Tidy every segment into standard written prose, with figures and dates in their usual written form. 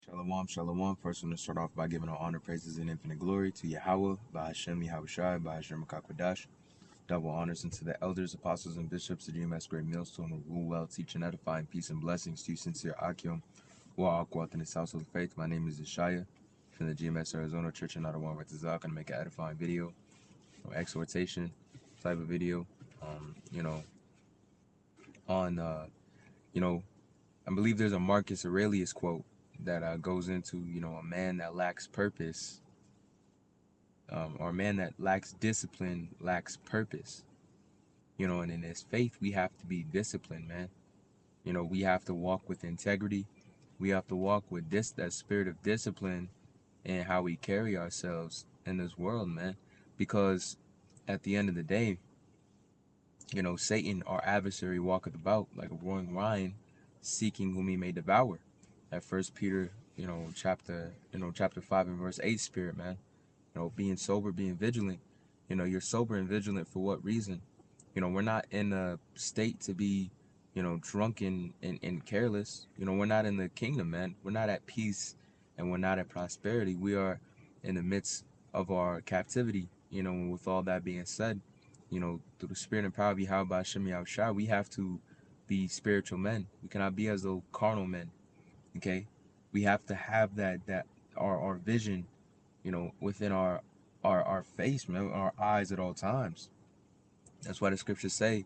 Shalom, shalom. First, I'm going to start off by giving all honor, praises, and infinite glory to Yahweh, by Hashem, Yahweh Shai, by Hashem, Makakwadash. Double honors unto the elders, apostles, and bishops, the GMS Great Millstone, who rule well, teach and edify, and peace and blessings to you, sincere Akim, who are all in this house of faith. My name is Ishaya from the GMS Arizona Church and Ottawa, Zach. I'm going to make an edifying video or exhortation type of video, you know, on, you know, I believe there's a Marcus Aurelius quote that goes into, a man that lacks purpose, or a man that lacks discipline lacks purpose. And in this faith, we have to be disciplined, man. We have to walk with integrity. We have to walk with that spirit of discipline and how we carry ourselves in this world, man. Because at the end of the day, Satan, our adversary, walketh about like a roaring lion, seeking whom he may devour. That First Peter, chapter 5 and verse 8 spirit, man. Being sober, being vigilant. You're sober and vigilant for what reason? We're not in a state to be, drunken and careless. We're not in the kingdom, man. We're not at peace and we're not at prosperity. We are in the midst of our captivity. With all that being said, through the spirit and power of Yahweh Hashem Yahushua, we have to be spiritual men. We cannot be as though carnal men. Okay? We have to have that our vision, within our face, man, our eyes at all times. That's why the scriptures say,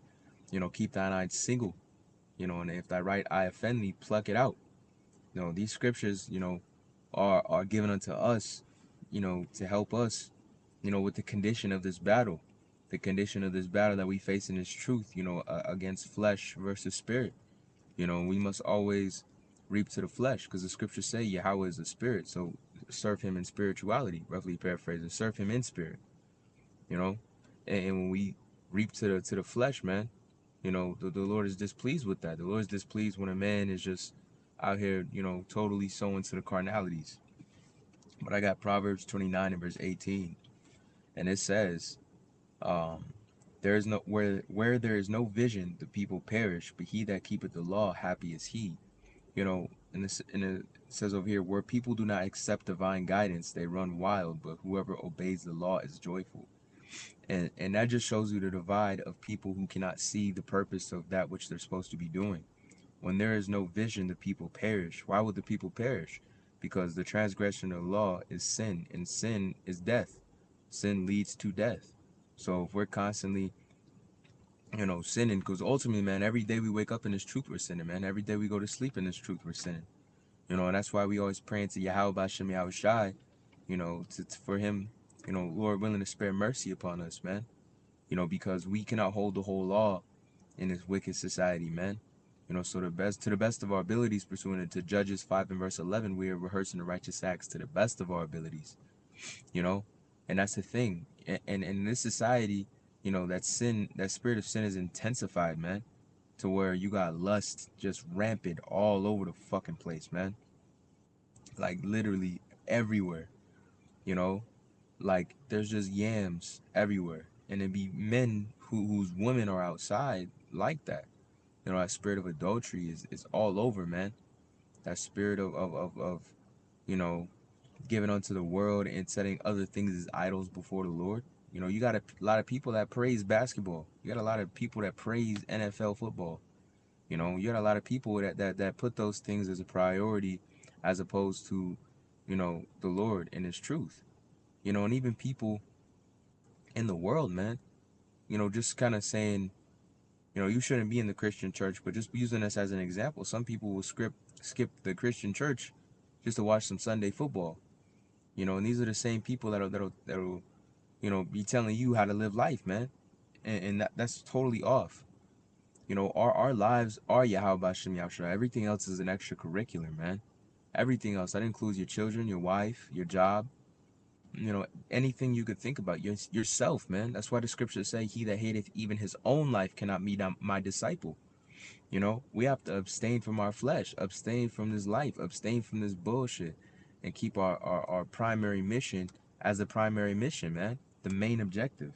keep thine eye single, and if thy right eye offend thee, pluck it out. These scriptures, are given unto us, to help us, with the condition of this battle. The condition of this battle that we face in this truth, against flesh versus spirit. We must always reap to the flesh, because the scriptures say Yahweh is a spirit. So serve him in spirituality, roughly paraphrasing. Serve him in spirit. And when we reap to the flesh, man, the Lord is displeased with that. The Lord is displeased when a man is just out here, totally sowing to the carnalities. But I got Proverbs 29 and verse 18, and it says, there is no where there is no vision, the people perish, but he that keepeth the law, happy is he. And it says over here, where people do not accept divine guidance, they run wild, but whoever obeys the law is joyful. And that just shows you the divide of people who cannot see the purpose of that which they're supposed to be doing. When there is no vision, the people perish. Why would the people perish? Because the transgression of the law is sin, and sin is death. Sin leads to death. So if we're constantly, sinning, because ultimately, man, every day we wake up in this truth, we're sinning, man. Every day we go to sleep in this truth, we're sinning. And that's why we always praying to Yahweh Hashem Yahweh Shai, for him, Lord willing to spare mercy upon us, man. Because we cannot hold the whole law in this wicked society, man. So to the best of our abilities, pursuant to Judges 5 and verse 11, we are rehearsing the righteous acts to the best of our abilities, and that's the thing. And in this society, that spirit of sin is intensified, man, to where you got lust just rampant all over the fucking place, man. Like literally everywhere, like there's just yams everywhere, and it be men whose women are outside like that. That spirit of adultery is all over, man. That spirit of giving unto the world and setting other things as idols before the Lord. You got a lot of people that praise basketball. You got a lot of people that praise NFL football. You got a lot of people that put those things as a priority as opposed to, the Lord and his truth. And even people in the world, man, just kind of saying, you shouldn't be in the Christian church, but just using this as an example. Some people will skip the Christian church just to watch some Sunday football. And these are the same people that'll be telling you how to live life, man. And that's totally off. Our lives are Yahweh Hashem Yahushua. Everything else is an extracurricular, man. Everything else. That includes your children, your wife, your job, anything you could think about. Yourself, man. That's why the scriptures say, he that hateth even his own life cannot be my disciple. We have to abstain from our flesh, abstain from this life, abstain from this bullshit, and keep our primary mission as the primary mission, man. The main objective.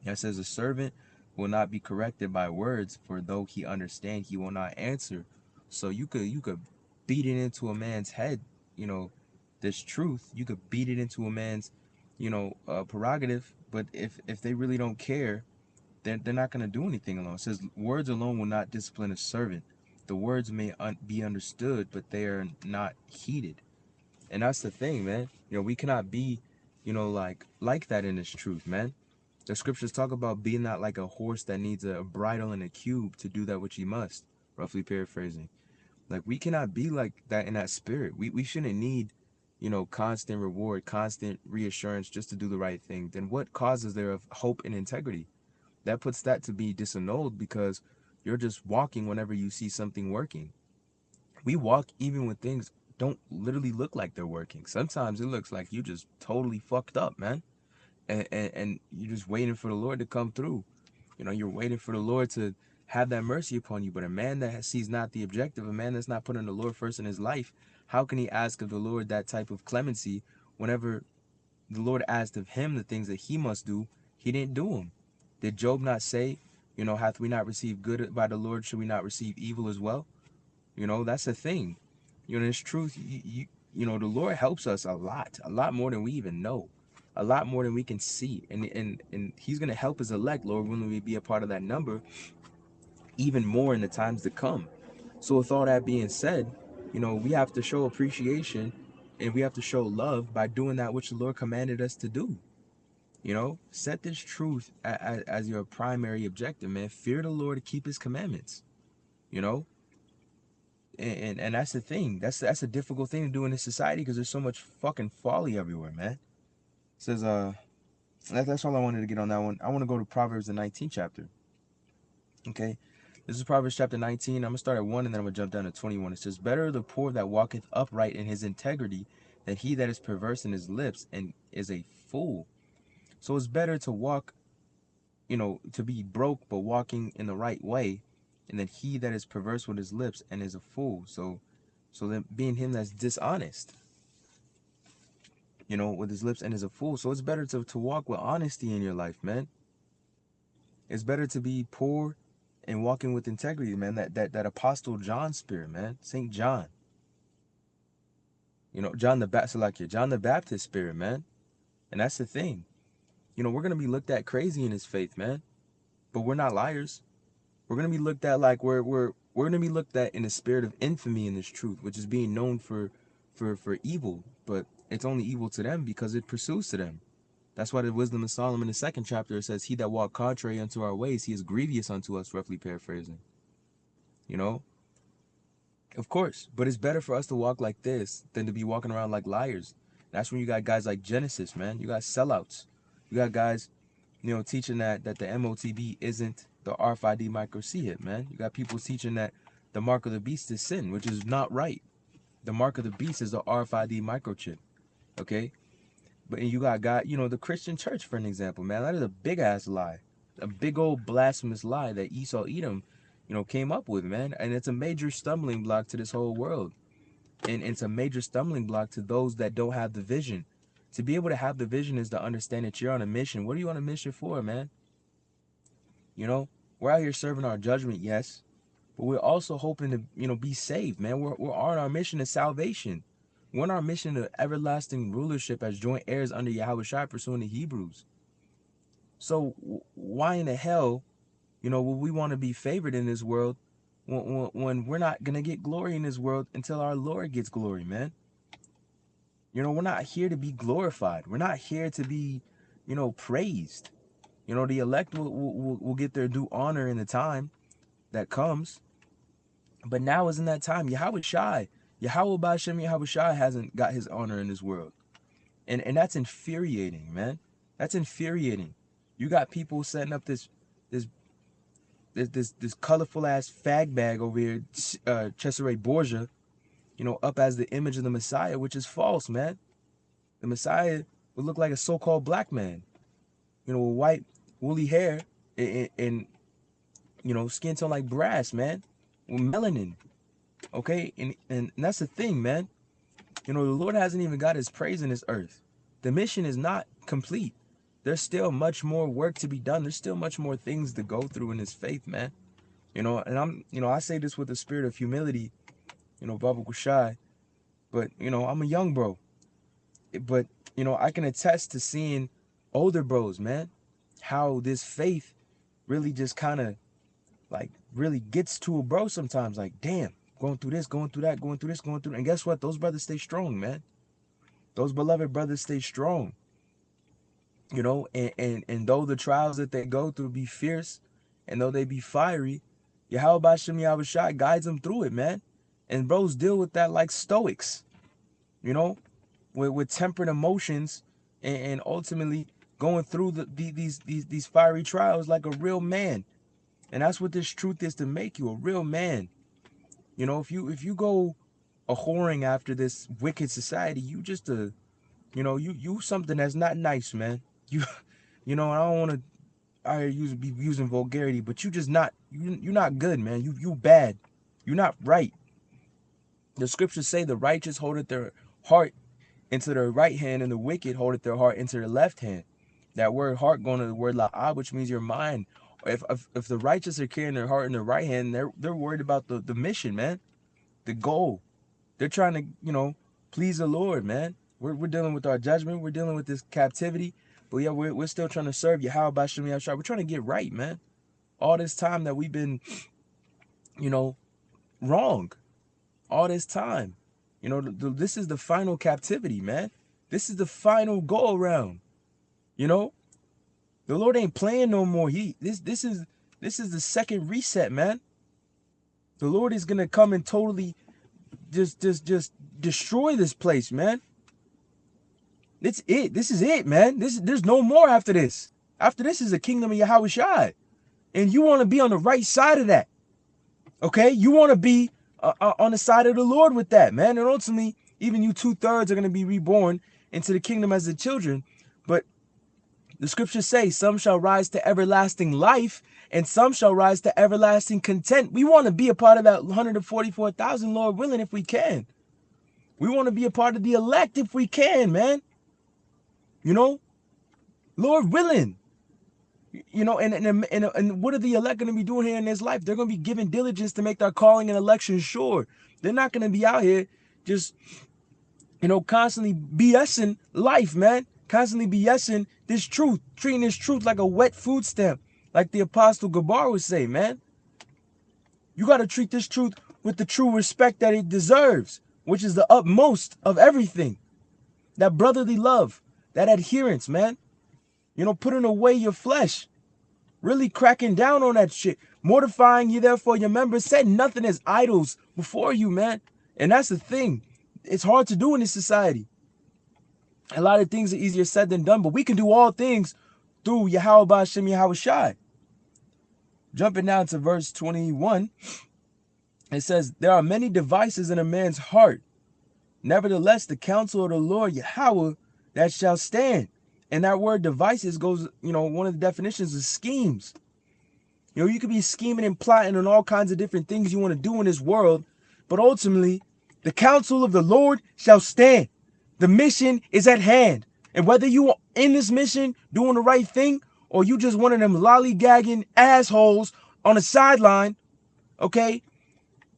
That says a servant will not be corrected by words, for though he understand, he will not answer. So you could beat it into a man's head, you know, this truth. You could beat it into a man's, prerogative. But if they really don't care, they're not going to do anything alone. It says, words alone will not discipline a servant. The words may be understood, but they are not heeded. And that's the thing, man. We cannot be, like that in this truth, man. The scriptures talk about being not like a horse that needs a bridle and a cube to do that which he must, roughly paraphrasing. Like, we cannot be like that in that spirit. We shouldn't need, constant reward, constant reassurance just to do the right thing. Then what causes there of hope and integrity? That puts that to be disannulled, because you're just walking whenever you see something working. We walk even when things don't literally look like they're working. Sometimes it looks like you just totally fucked up, man. And you're just waiting for the Lord to come through. You're waiting for the Lord to have that mercy upon you. But a man that sees not the objective, a man that's not putting the Lord first in his life, how can he ask of the Lord that type of clemency whenever the Lord asked of him the things that he must do? He didn't do them. Did Job not say, hath we not received good by the Lord, should we not receive evil as well? That's the thing. It's truth. The Lord helps us a lot more than we even know, a lot more than we can see. And he's going to help his elect, Lord, when we be a part of that number, even more in the times to come. So with all that being said, we have to show appreciation and we have to show love by doing that which the Lord commanded us to do. Set this truth as your primary objective, man. Fear the Lord to keep his commandments, and that's the thing. That's a difficult thing to do in this society, because there's so much fucking folly everywhere, man. It says, that's all I wanted to get on that one. I want to go to Proverbs, the 19th chapter. Okay, this is Proverbs chapter 19. I'm gonna start at 1 and then I'm gonna jump down to 21. It says, better the poor that walketh upright in his integrity than he that is perverse in his lips and is a fool. So it's better to walk, to be broke but walking in the right way, and then he that is perverse with his lips and is a fool. So then being him that's dishonest, with his lips and is a fool. So it's better to walk with honesty in your life, man. It's better to be poor and walking with integrity, man. That Apostle John spirit, man. St. John. John the Baptist spirit, man. And that's the thing. We're going to be looked at crazy in his faith, man. But we're not liars. We're going to be looked at like we're going to be looked at in a spirit of infamy in this truth, which is being known for evil. But it's only evil to them because it pursues to them. That's why the wisdom of Solomon in the 2nd chapter, it says, he that walk contrary unto our ways, he is grievous unto us, roughly paraphrasing. Of course. But it's better for us to walk like this than to be walking around like liars. That's when you got guys like Genesis, man. You got sellouts. You got guys, teaching that the MOTB isn't the RFID micro C hit, man. You got people teaching that the mark of the beast is sin, which is not right. The mark of the beast is the RFID microchip. Okay? But you got the Christian church, for an example, man. That is a big ass lie. A big old blasphemous lie that Esau Edom, came up with, man. And it's a major stumbling block to this whole world. And it's a major stumbling block to those that don't have the vision. To be able to have the vision is to understand that you're on a mission. What are you on a mission for, man? We're out here serving our judgment, yes. But we're also hoping to, be saved, man. We're on our mission of salvation. We're on our mission of everlasting rulership as joint heirs under Yahushua, pursuing the Hebrews. So why in the hell, would we want to be favored in this world when we're not going to get glory in this world until our Lord gets glory, man? We're not here to be glorified. We're not here to be, praised. The elect will get their due honor in the time that comes. But now isn't that time. Yahweh Ba'Shem Yahweh hasn't got his honor in this world. And that's infuriating, man. That's infuriating. You got people setting up this colorful ass fag bag over here, Cesare Borgia, up as the image of the Messiah, which is false, man. The Messiah would look like a so-called black man, with white woolly hair and skin tone like brass, man, with melanin. Okay, and that's the thing, man. The Lord hasn't even got his praise in this earth. The mission is not complete. There's still much more work to be done. There's still much more things to go through in this faith, man. And I say this with a spirit of humility, Baba Kushai. But, I'm a young bro. But, I can attest to seeing older bros, man, how this faith really just kind of like really gets to a bro sometimes. Like, damn, going through this, going through that, going through this, going through. And guess what? Those brothers stay strong, man. Those beloved brothers stay strong. And though the trials that they go through be fierce, and though they be fiery, Yahweh Shem Yahushua guides them through it, man. And bros deal with that like stoics, you know, with tempered emotions, and ultimately going through these fiery trials like a real man. And that's what this truth is, to make you a real man. If you go a whoring after this wicked society, you just you something that's not nice, man. I don't want to be using vulgarity, but you're not good, man. You bad. You're not right. The scriptures say the righteous holdeth their heart into their right hand, and the wicked holdeth their heart into their left hand. That word heart going to the word la'ah, which means your mind. If the righteous are carrying their heart in their right hand, they're worried about the mission, man, the goal. They're trying to please the Lord, man. We're dealing with our judgment. We're dealing with this captivity. But yeah, we're still trying to serve Yahweh B'Shem Yahushua. We're trying to get right, man. All this time that we've been, wrong. All this time. This is the final captivity, man. This is the final go around. The Lord ain't playing no more. This is the second reset, man. The Lord is gonna come and totally just destroy this place, man. It's it. This is it, man. There's no more after this. After this is the kingdom of Yahushua. And you want to be on the right side of that. Okay? You want to be on the side of the Lord with that, man. And ultimately, even you 2/3 are going to be reborn into the kingdom as the children. But the scriptures say some shall rise to everlasting life, and some shall rise to everlasting content. We want to be a part of that 144,000, Lord willing, if we can. We want to be a part of the elect if we can, man. Lord willing. And what are the elect going to be doing here in this life? They're going to be giving diligence to make their calling and election sure. They're not going to be out here just, constantly BSing life, man. Constantly BSing this truth, treating this truth like a wet food stamp, like the Apostle Gabar would say, man. You got to treat this truth with the true respect that it deserves, which is the utmost of everything. That brotherly love, that adherence, man. Putting away your flesh. Really cracking down on that shit. Mortifying you therefore your members. Setting nothing as idols before you, man. And that's the thing. It's hard to do in this society. A lot of things are easier said than done, but we can do all things through Yahweh B'Shem Yahushua. Jumping down to verse 21, it says, there are many devices in a man's heart. Nevertheless, the counsel of the Lord Yahweh that shall stand. And that word devices goes, one of the definitions is schemes. You could be scheming and plotting on all kinds of different things you want to do in this world, but ultimately, the counsel of the Lord shall stand. The mission is at hand. And whether you are in this mission doing the right thing, or you just one of them lollygagging assholes on the sideline, okay,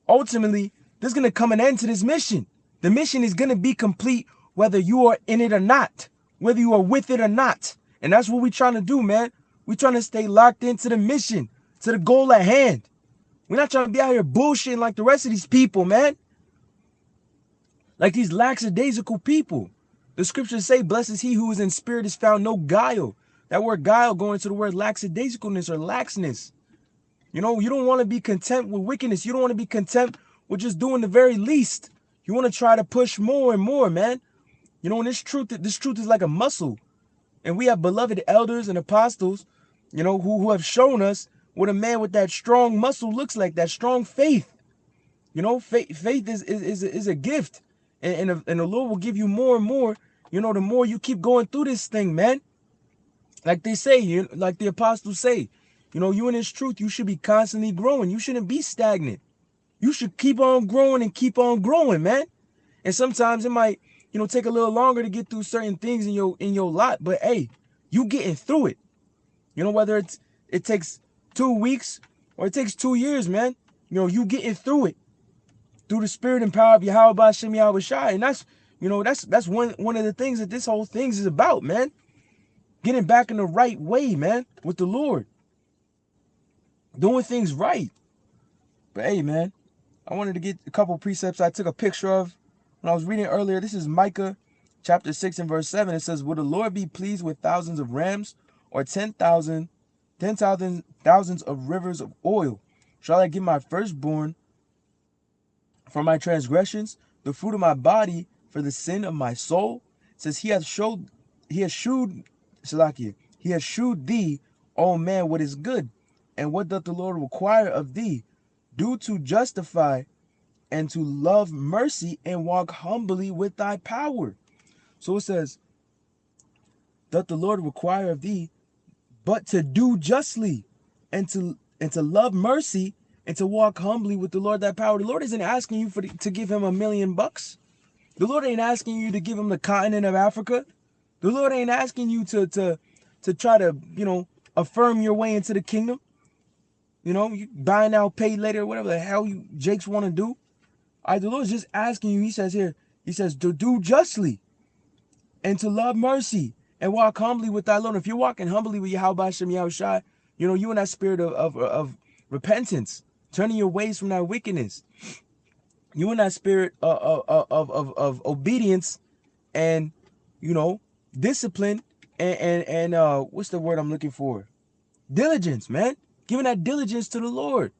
ultimately, there's going to come an end to this mission. The mission is going to be complete whether you are in it or not. Whether you are with it or not. And that's what we're trying to do, man. We're trying to stay locked into the mission, to the goal at hand. We're not trying to be out here bullshitting like the rest of these people, man. Like these lackadaisical people. The scriptures say, blessed is he who is in spirit is found no guile. That word guile going into the word lackadaisicalness or laxness. You don't want to be content with wickedness. You don't want to be content with just doing the very least. You want to try to push more and more, man. And this truth is like a muscle. And we have beloved elders and apostles, who have shown us what a man with that strong muscle looks like, that strong faith. Faith is a gift. And the Lord will give you more and more, the more you keep going through this thing, man. Like they say, like the apostles say, you in this truth, you should be constantly growing. You shouldn't be stagnant. You should keep on growing and keep on growing, man. And sometimes it might, take a little longer to get through certain things in your lot. But hey, you getting through it. Whether it takes 2 weeks or it takes 2 years, man. You getting through it. through the spirit and power of Yahweh Bashem Yahweh Shai. And that's, you know, that's one of the things that this whole thing is about, man. Getting back in the right way, man, with the Lord. Doing things right. But hey, man, I wanted to get a couple precepts I took a picture of when I was reading earlier. This is Micah chapter 6 and verse 7. It says, "Will the Lord be pleased with thousands of rams, or 10,000 thousands of rivers of oil? Shall I give my firstborn for my transgressions, the fruit of my body for the sin of my soul?" It says, he has shewed thee, O man, what is good, and what doth the Lord require of thee? Do to justify and to love mercy and walk humbly with thy power. So it says, doth the Lord require of thee but to do justly and to love mercy and to walk humbly with the Lord thy power. The Lord isn't asking you to give him $1 million. The Lord ain't asking you to give him the continent of Africa. The Lord ain't asking you to try to, you know, affirm your way into the kingdom. You know, you buy now, pay later, whatever the hell you Jakes want to do. All right, the Lord's just asking you, he says to do justly and to love mercy and walk humbly with thy Lord. If you're walking humbly with Yahweh Hashem Yahweh Shai, you know, you in that spirit of repentance, turning your ways from that wickedness. You in that spirit of obedience and, you know, discipline and what's the word I'm looking for? Diligence, man. Giving that diligence to the Lord.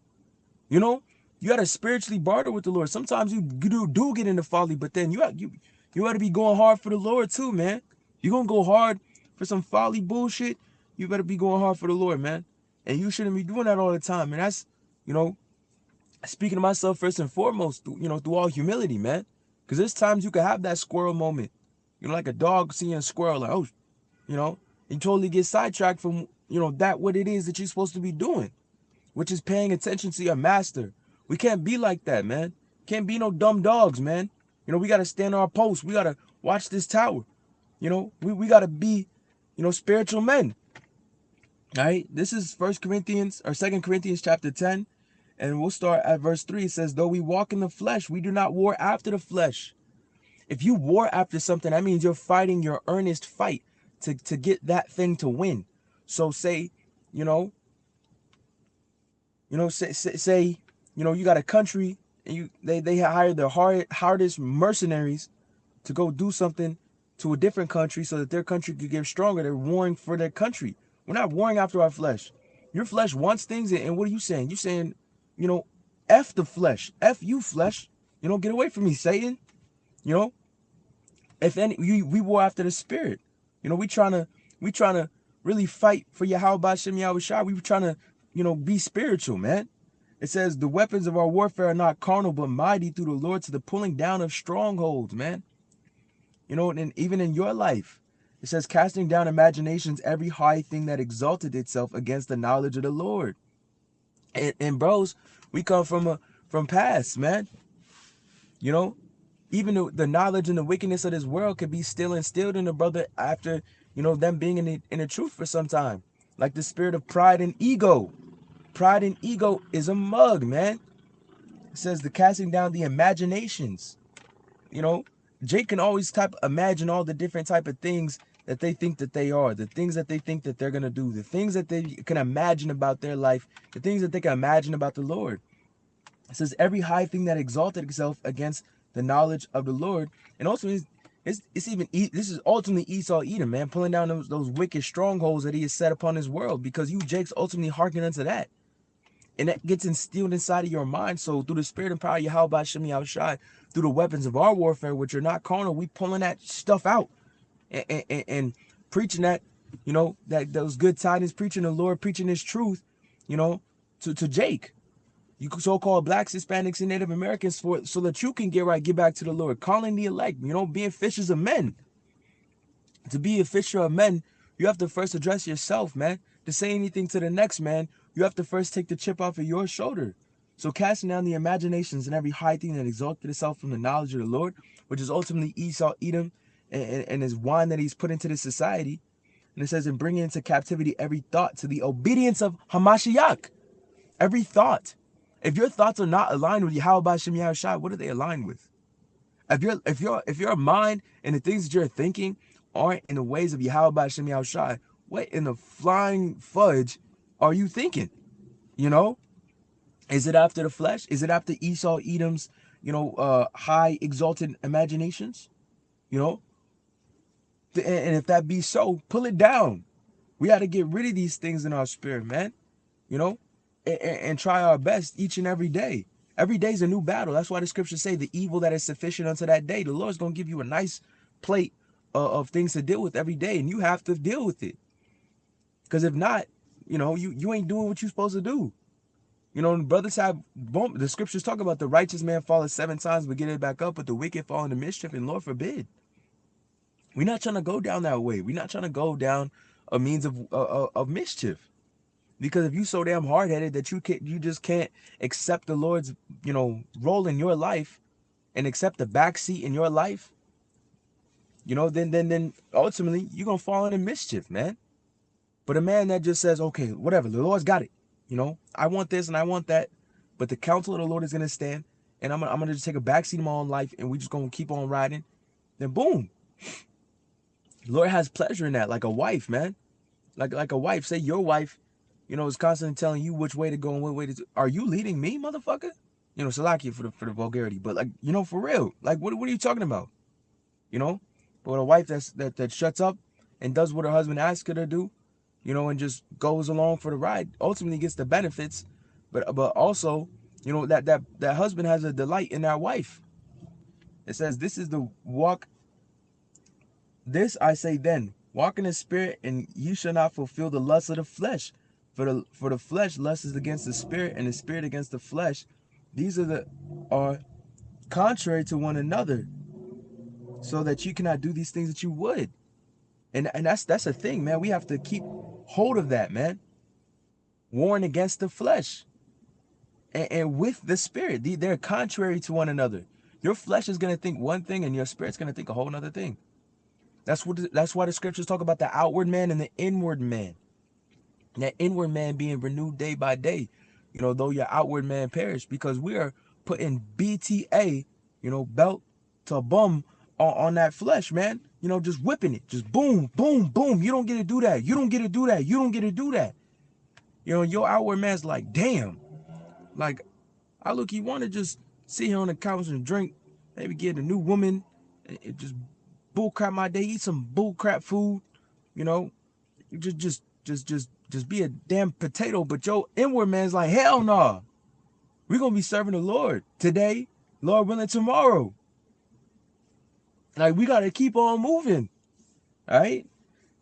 You know, you got to spiritually barter with the Lord. Sometimes you do get into folly, but then you got to be going hard for the Lord too, man. You're going to go hard for some folly bullshit, you better be going hard for the Lord, man. And you shouldn't be doing that all the time. And that's, you know, speaking to myself first and foremost, you know, through all humility, man. Because there's times you can have that squirrel moment. You know, like a dog seeing a squirrel, like, oh, you know, you totally get sidetracked from, you know, what it is that you're supposed to be doing, which is paying attention to your master. We can't be like that, man. Can't be no dumb dogs, man. You know, we got to stand on our post. We got to watch this tower. You know, we got to be, you know, spiritual men. All right. This is 2 Corinthians chapter 10. And we'll start at verse 3. It says, though we walk in the flesh, we do not war after the flesh. If you war after something, that means you're fighting your earnest fight to get that thing to win. So say, you know, say, you know, you got a country and they hire the hardest mercenaries to go do something to a different country so that their country could get stronger. They're warring for their country. We're not warring after our flesh. Your flesh wants things, and what are you saying? You're saying, you know, F the flesh. F you, flesh. You know, get away from me, Satan. You know, if any, we war after the spirit. You know, we trying to really fight for Yahweh Bashem Yahweh Shai. We were trying to, you know, be spiritual, man. It says the weapons of our warfare are not carnal, but mighty through the Lord to the pulling down of strongholds, man. You know, and even in your life, it says casting down imaginations, every high thing that exalted itself against the knowledge of the Lord. And bros, we come from past, man. You know, even the knowledge and the wickedness of this world could be still instilled in the brother after, you know, them being in the truth for some time. Like the spirit of pride and ego. Pride and ego is a mug, man. It says the casting down the imaginations. You know, Jake can always imagine all the different type of things that they think that they are, the things that they think that they're going to do, the things that they can imagine about their life, the things that they can imagine about the Lord. It says every high thing that exalted itself against the knowledge of the Lord. And also this is ultimately Esau Edom, man, pulling down those wicked strongholds that he has set upon his world, because you Jakes ultimately hearken unto that. And that gets instilled inside of your mind. So through the spirit and power of Yahweh Bashem Yahweh Shai, through the weapons of our warfare, which are not carnal, we pulling that stuff out and preaching that, you know, that those good tidings, preaching the Lord, preaching his truth, you know, to Jake, you so-called blacks, Hispanics, and Native Americans, so that you can get back to the Lord, calling the elect, you know, being fishers of men. To be a fisher of men, you have to first address yourself, man. To say anything to the next man, you have to first take the chip off of your shoulder. So casting down the imaginations and every high thing that exalted itself from the knowledge of the Lord, which is ultimately Esau Edom and his wine that he's put into the society. And it says, and bringing into captivity every thought to the obedience of Hamashiach. Every thought, If your thoughts are not aligned with Yahweh Shem Yahushua, what are they aligned with? If your mind and the things that you're thinking aren't in the ways of Yahweh Shem Yahushua, what in the flying fudge are you thinking? You know? Is it after the flesh? Is it after Esau, Edom's, high exalted imaginations? You know? And if that be so, pull it down. We got to get rid of these things in our spirit, man. You know? And try our best each and every day. Every day is a new battle. That's why the scriptures say the evil that is sufficient unto that day. The Lord's going to give you a nice plate of things to deal with every day, and you have to deal with it. Because if not, you ain't doing what you're supposed to do. Brothers have, the scriptures talk about the righteous man falleth 7 times but get it back up, but the wicked fall into mischief, and Lord forbid. We're not trying to go down that way. We're not trying to go down a means of mischief. Because if you so damn hard-headed that you just can't accept the Lord's, role in your life and accept the backseat in your life, then ultimately you're gonna fall into mischief, man. But a man that just says, okay, whatever, the Lord's got it. I want this and I want that, but the counsel of the Lord is gonna stand, and I'm gonna just take a backseat in my own life, and we just gonna keep on riding. Then boom, the Lord has pleasure in that, like a wife, man. Like a wife. Say your wife, is constantly telling you which way to go and what way to. Are you leading me, motherfucker? Salakia for the vulgarity, but for real, like what are you talking about? But a wife that shuts up and does what her husband asks her to do, and just goes along for the ride, ultimately gets the benefits, but also, that husband has a delight in that wife. It says, this is the walk. This I say then, walk in the spirit, and you shall not fulfill the lust of the flesh. For the flesh lusts against the spirit, and the spirit against the flesh. These are contrary to one another, so that you cannot do these things that you would. And that's a thing, man. We have to keep hold of that, man. Warring against the flesh and with the spirit. They're contrary to one another. Your flesh is going to think one thing, and your spirit's going to think a whole other thing. That's why the scriptures talk about the outward man and the inward man. That inward man being renewed day by day, though your outward man perish, because we are putting BTA, belt to bum on that flesh, man. Just whipping it, just boom, boom, boom. You don't get to do that. You don't get to do that. You don't get to do that. Your outward man's like, damn, like I look, you want to just sit here on the couch and drink, maybe get a new woman, and just bullcrap my day, eat some bullcrap food, just be a damn potato. But your inward man's like, hell no. Nah. We're going to be serving the Lord today, Lord willing tomorrow. Like, we got to keep on moving. All right?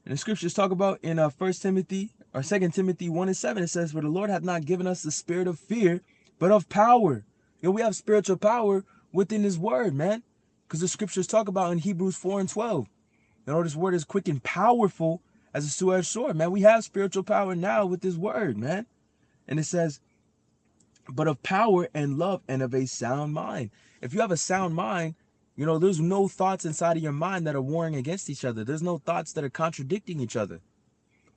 And the scriptures talk about in 1 Timothy or 2 Timothy 1:7, it says, for the Lord hath not given us the spirit of fear, but of power. We have spiritual power within his word, man. Because the scriptures talk about in Hebrews 4:12. This word is quick and powerful as a two-edged sword, man. We have spiritual power now with this word, man. And it says, but of power and love and of a sound mind. If you have a sound mind, there's no thoughts inside of your mind that are warring against each other. There's no thoughts that are contradicting each other.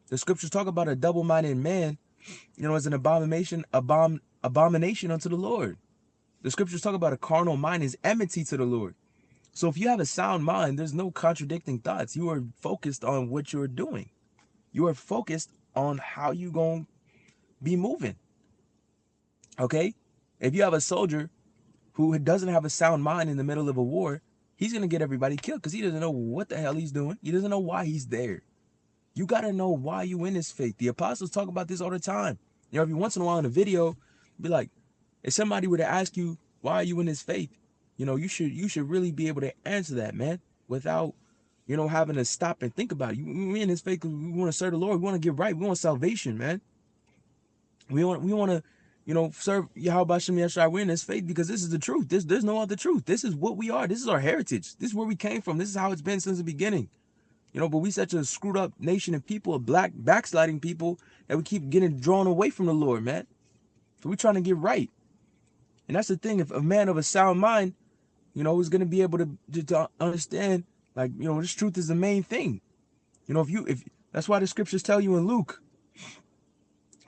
The scriptures talk about a double-minded man, as an abomination unto the Lord. The scriptures talk about a carnal mind is enmity to the Lord. So if you have a sound mind, there's no contradicting thoughts. You are focused on what you're doing. You are focused on how you're going to be moving. Okay? If you have a soldier who doesn't have a sound mind in the middle of a war, he's going to get everybody killed because he doesn't know what the hell he's doing. He doesn't know why he's there. You got to know why you in this faith. The apostles talk about this all the time. Every once in a while in a video, be like, if somebody were to ask you, why are you in this faith? You should really be able to answer that, man, without, having to stop and think about it. We in this faith because we want to serve the Lord. We want to get right. We want salvation, man. We want to, serve Yahweh Shem Yeshua. We're in this faith because this is the truth. There's no other truth. This is what we are. This is our heritage. This is where we came from. This is how it's been since the beginning. But we such a screwed up nation of people, of black backsliding people, that we keep getting drawn away from the Lord, man. So we're trying to get right. And that's the thing. If a man of a sound mind, is going to be able to understand, this truth is the main thing. If that's why the scriptures tell you in Luke,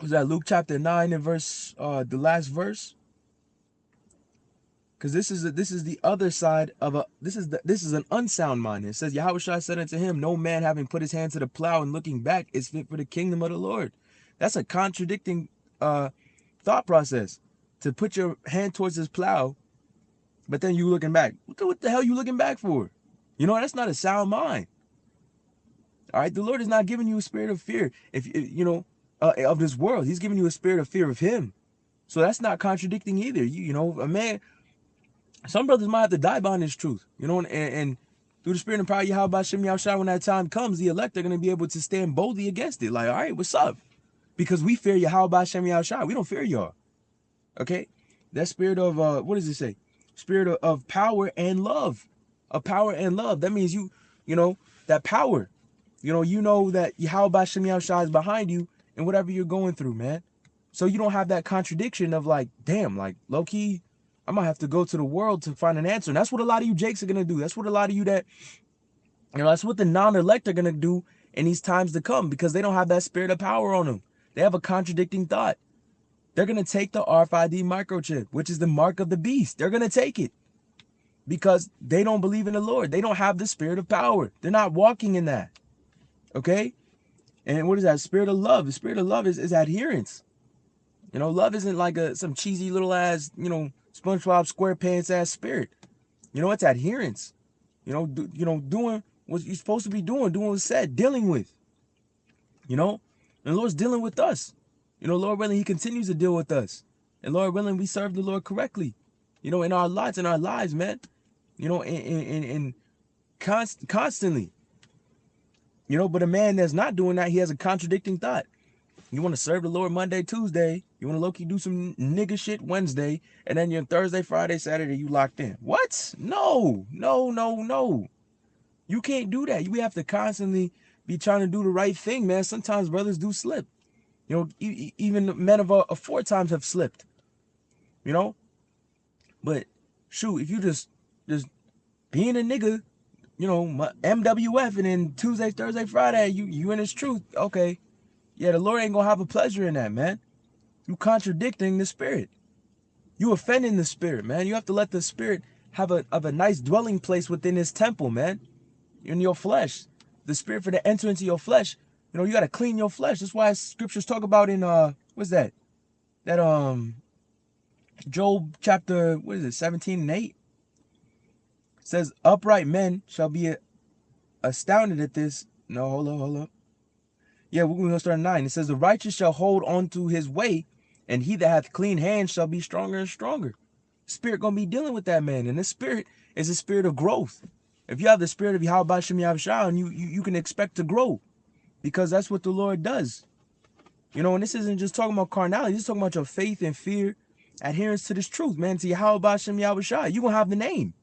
was that Luke chapter 9 and verse, the last verse? Because this is the other side of this is an unsound mind. It says Yahushua said unto him, no man having put his hand to the plow and looking back is fit for the kingdom of the Lord. That's a contradicting thought process. To put your hand towards this plow, but then you looking back. What the hell you looking back for? You know, that's not a sound mind. All right, the Lord is not giving you a spirit of fear, if you know, of this world. He's giving you a spirit of fear of Him. So that's not contradicting either. You know, a man. Some brothers might have to die behind this truth, you know, and through the spirit and power of Yahweh Shem Yahushua, when that time comes, the elect are going to be able to stand boldly against it. Like, all right, what's up? Because we fear Yahweh Shem Yahushua. We don't fear y'all. Okay? That spirit of, what does it say? Spirit of power and love. Of power and love. That means you know, that power. You know that Yahweh Shem Yahushua is behind you and whatever you're going through, man. So you don't have that contradiction of like, damn, like, low-key, I'm going to have to go to the world to find an answer. And that's what a lot of you Jakes are going to do. That's what a lot of you that, you know, that's what the non-elect are going to do in these times to come, because they don't have that spirit of power on them. They have a contradicting thought. They're going to take the RFID microchip, which is the mark of the beast. They're going to take it because they don't believe in the Lord. They don't have the spirit of power. They're not walking in that. Okay? And what is that? Spirit of love. The spirit of love is adherence. You know, love isn't like some cheesy little ass, you know, SpongeBob SquarePants ass spirit. You know, it's adherence. You know, doing what you're supposed to be doing what's said, dealing with. You know, and the Lord's dealing with us. You know, Lord willing, He continues to deal with us. And Lord willing, we serve the Lord correctly. You know, in our lives, man. You know, and constantly. You know, but a man that's not doing that, he has a contradicting thought. You want to serve the Lord Monday, Tuesday. You want to low-key do some nigga shit Wednesday. And then you're Thursday, Friday, Saturday, you locked in. What? No. You can't do that. We have to constantly be trying to do the right thing, man. Sometimes brothers do slip. You know, even men of 4 times have slipped. You know? But, shoot, if you just being a nigga, you know, MWF, and then Tuesday, Thursday, Friday, you in His truth, okay. Yeah, the Lord ain't gonna have a pleasure in that, man. You contradicting the spirit. You offending the spirit, man. You have to let the spirit have a nice dwelling place within His temple, man. In your flesh. The spirit for to enter into your flesh. You know, you gotta clean your flesh. That's why scriptures talk about in what's that? That Job chapter, 17 and 8. It says, upright men shall be astounded at this. No, hold up. Yeah, we're going to start at 9. It says, the righteous shall hold on to his way, and he that hath clean hands shall be stronger and stronger. Spirit going to be dealing with that man. And this spirit is a spirit of growth. If you have the spirit of Yahweh Shem Yahushua, and you can expect to grow, because that's what the Lord does. You know, and this isn't just talking about carnality. This is talking about your faith and fear, adherence to this truth, man. To Yahweh Shem Yahushua, you're going to have the name.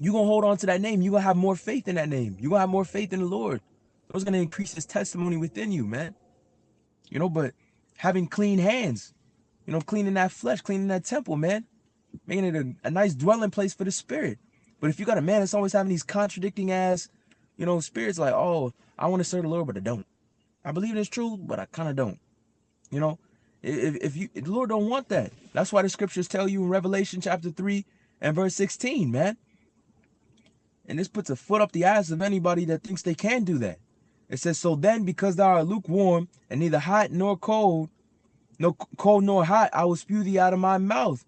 You're going to hold on to that name. You're going to have more faith in that name. You're going to have more faith in the Lord. Those going to increase His testimony within you, man. You know, but having clean hands, you know, cleaning that flesh, cleaning that temple, man. Making it a nice dwelling place for the spirit. But if you got a man that's always having these contradicting ass, you know, spirits like, oh, I want to serve the Lord, but I don't. I believe it's true, but I kind of don't. You know, if the Lord don't want that. That's why the scriptures tell you in Revelation chapter 3 and verse 16, man. And this puts a foot up the ass of anybody that thinks they can do that. It says, so then, because thou art lukewarm, and neither hot nor cold, no cold nor hot, I will spew thee out of my mouth.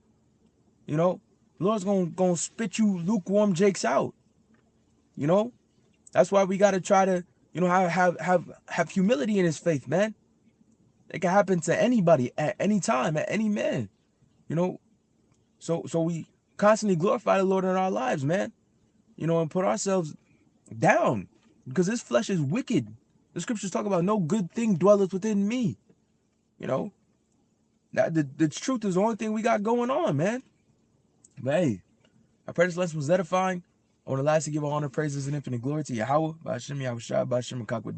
You know, the Lord's gonna spit you lukewarm Jakes out. You know, that's why we gotta try to, you know, have humility in His faith, man. It can happen to anybody at any time, at any man. You know, so we constantly glorify the Lord in our lives, man. You know, and put ourselves down, because this flesh is wicked. The scriptures talk about no good thing dwelleth within me. You know, that the truth is the only thing we got going on, man. But hey, I pray this lesson was edifying. I want to lastly give all honor, praises, and infinite glory to Yahweh, Ba'ashem Yahushua, Ba'ashem Kakwa.